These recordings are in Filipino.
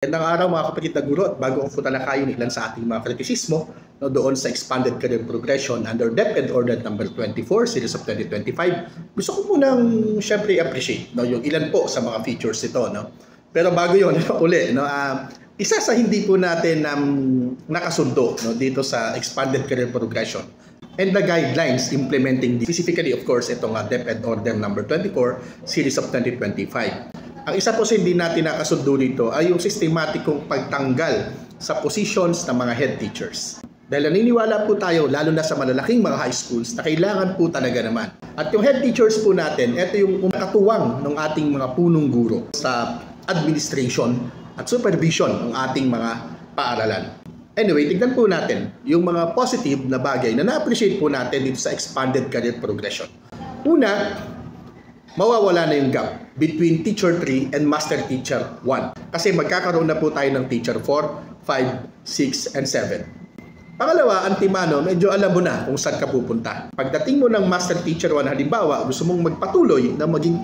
Magandang araw mga kapatid na guro, at bago ko talakayin ilan sa ating mga kritisismo doon sa Expanded Career Progression under DepEd Order number 24 Series of 2025, gusto ko munang syempre appreciate yung ilan po sa mga features ito. Pero bago yun, isa sa hindi po natin nakasundo dito sa Expanded Career Progression and the guidelines implementing specifically of course itong DepEd Order number 24 Series of 2025. Ang isa po sa hindi natin nakasundo dito ay yung sistematikong pagtanggal sa positions ng mga head teachers. Dahil naniniwala po tayo, lalo na sa malalaking mga high schools, na kailangan po talaga naman. At yung head teachers po natin, ito yung katuwang ng ating mga punong guro sa administration at supervision ng ating mga paaralan. Anyway, tignan po natin yung mga positive na bagay na na-appreciate po natin dito sa Expanded Career Progression. Una, mawawala na yung gap between Teacher 3 and Master Teacher 1. Kasi magkakaroon na po tayo ng Teacher 4, 5, 6, and 7. Pangalawa, antimano, medyo alam mo na kung saan ka pupunta. Pagdating mo ng Master Teacher 1, halimbawa, gusto mong magpatuloy na magiging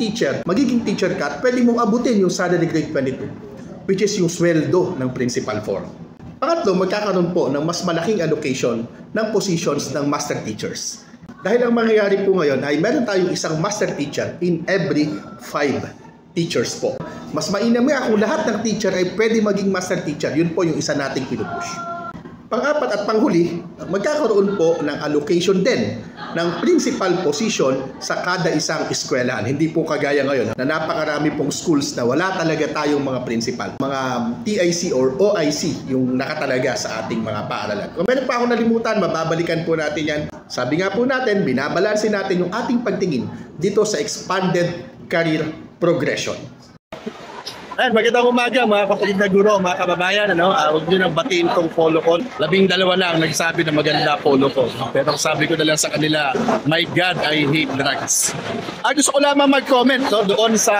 teacher ka, pwede mong abutin yung salary grade 22, which is yung sweldo ng Principal 4. Pangatlo, magkakaroon po ng mas malaking allocation ng positions ng Master Teachers. Dahil ang mangyayari po ngayon ay meron tayong isang master teacher in every 5 teachers po. Mas mainam nga kung lahat ng teacher ay pwede maging master teacher. Yun po yung isa nating pinupush. Pang-apat at panghuli, magkakaroon po ng allocation din ng principal position sa kada isang eskwelahan. Hindi po kagaya ngayon na napakarami pong schools na wala talaga tayong mga principal. Mga TIC or OIC yung nakatalaga sa ating mga paaralan. Kung meron pa akong nalimutan, mababalikan po natin yan. Sabi nga po natin, binabalansin natin yung ating pagtingin dito sa Expanded Career Progression. Magandang umaga mga kapatid na guro, mga kababayan. Huwag nyo nang batiin tong polo ko. 12 lang nagsabi na maganda polo ko. Pero sabi ko na lang sa kanila, my God, I hate drugs. Gusto ko lamang mag-comment doon sa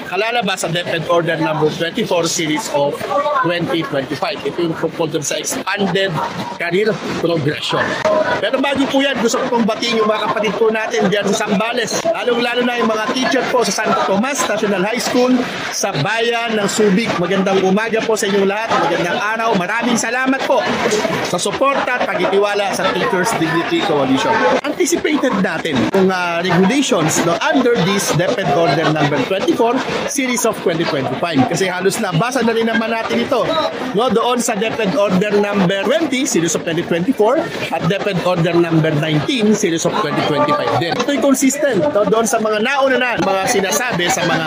kalalabas sa DepEd Order number 24 Series of 2025. Ito yung tungkol sa Expanded Career Progression. Pero bago po yan, gusto ko pong batiin yung mga kapatid po natin diyan sa Zambales. Lalong-lalo na yung mga teacher po sa Santo Tomas National High School, sa bayan ng Subic. Magandang umaga po sa inyong lahat. Magandang araw. Maraming salamat po sa suporta at pagtitiwala sa Teachers Dignity Coalition. Anticipated natin yung regulations under this DepEd Order number 24 Series of 2025. Kasi halos nabasa na rin naman natin ito doon sa DepEd Order number 20 Series of 2024 at DepEd Order number 19 Series of 2025 din. Ito'y consistent doon sa mga nauna na mga sinasabi sa mga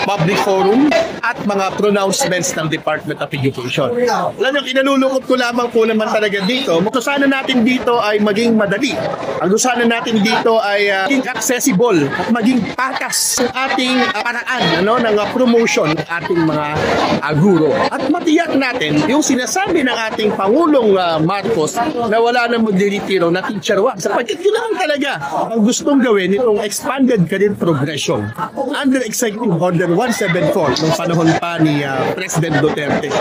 public forum at mga pronouncements ng Department of Education. Alam nyo, kinalulungkot ko lamang po naman talaga dito. Ang gusto sana natin dito ay maging madali. Ang gusto sana natin dito ay maging accessible at maging patas ang ating paraan ng promotion ng ating mga guro. At matiyak natin yung sinasabi ng ating Pangulong Marcos na wala na magdiretiro na teacher 1. Sapagkat yun lang talaga ang gustong gawin itong Expanded Career Progression under Executive Order 174 noong panahon pa ni President Duterte.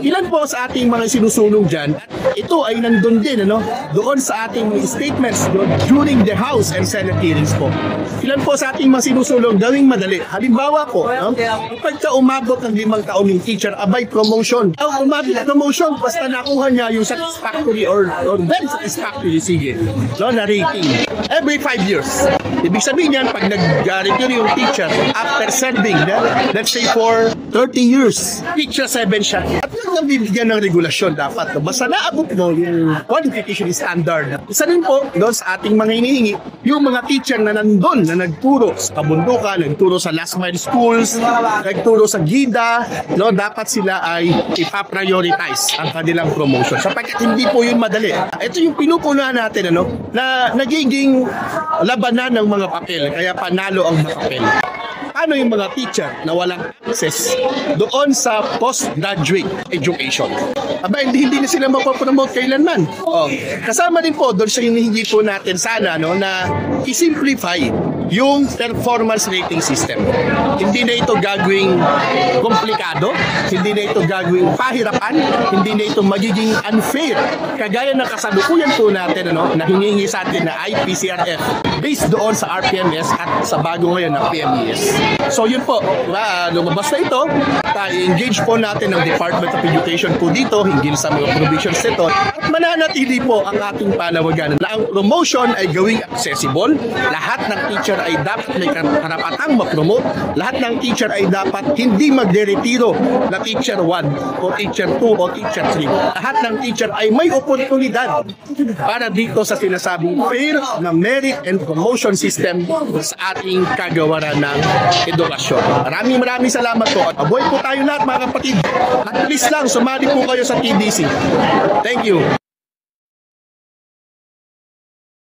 Ilan po sa ating mga sinusulong dyan, ito ay nandun din doon sa ating statements during the House and Senate hearings po. Ilan po sa ating mga sinusulong gawing madali. Halimbawa po, pagka umabot ng 5 taon ng teacher, abay promotion. Umabot ng promotion, basta nakuha niya yung satisfactory or very satisfactory, sige, na rating. Every 5 years. Ibig sabihin yan, pag nag-retire yung teacher after serving, let's say for 30 years, teacher 7 siya. At nang bibigyan ng regulasyon dapat. Basta naabot mo yung qualification standard. Isa rin po doon sa ating mga hinihingi, yung mga teacher na nandun, na nagturo sa kabundukan, nagturo sa last mile schools, nagturo sa gida, dapat sila ay ipaprioritize ang kanilang promotion. Sapagkat hindi po yun madali. Ito yung pinupunan natin, na nagiging labanan ng mga papel, kaya panalo ang mga papel. Ano yung mga teacher na walang access doon sa postgraduate education? Hindi na sila mapopromote kailanman. Kasama din po doon sa hinihingi po natin sana na i-simplify yung performance rating system. Hindi na ito gagawing komplikado, hindi na ito gagawing pahirapan, hindi na ito magiging unfair. Kagaya ng kasalukuyan po natin na hinihingi sa atin na IPCRF based doon sa RPMS at sa bago ngayon na PMES. So yun po, lumabas na ito, i-engage po natin ng Department of Education po dito hinggil sa mga provisions nito at mananatili po ang ating panawagan na ang promotion ay gawing accessible. Lahat ng teacher ay dapat may karapatang ma-promote. Lahat ng teacher ay dapat hindi magre-retiro na teacher 1 o teacher 2 o teacher 3. Lahat ng teacher ay may oportunidad para dito sa sinasabing fair na merit and promotion system sa ating kagawaran ng edukasyon. Maraming salamat po at aboy po tayo lahat mga kapatid. At please lang, sumali po kayo sa TDC. Thank you.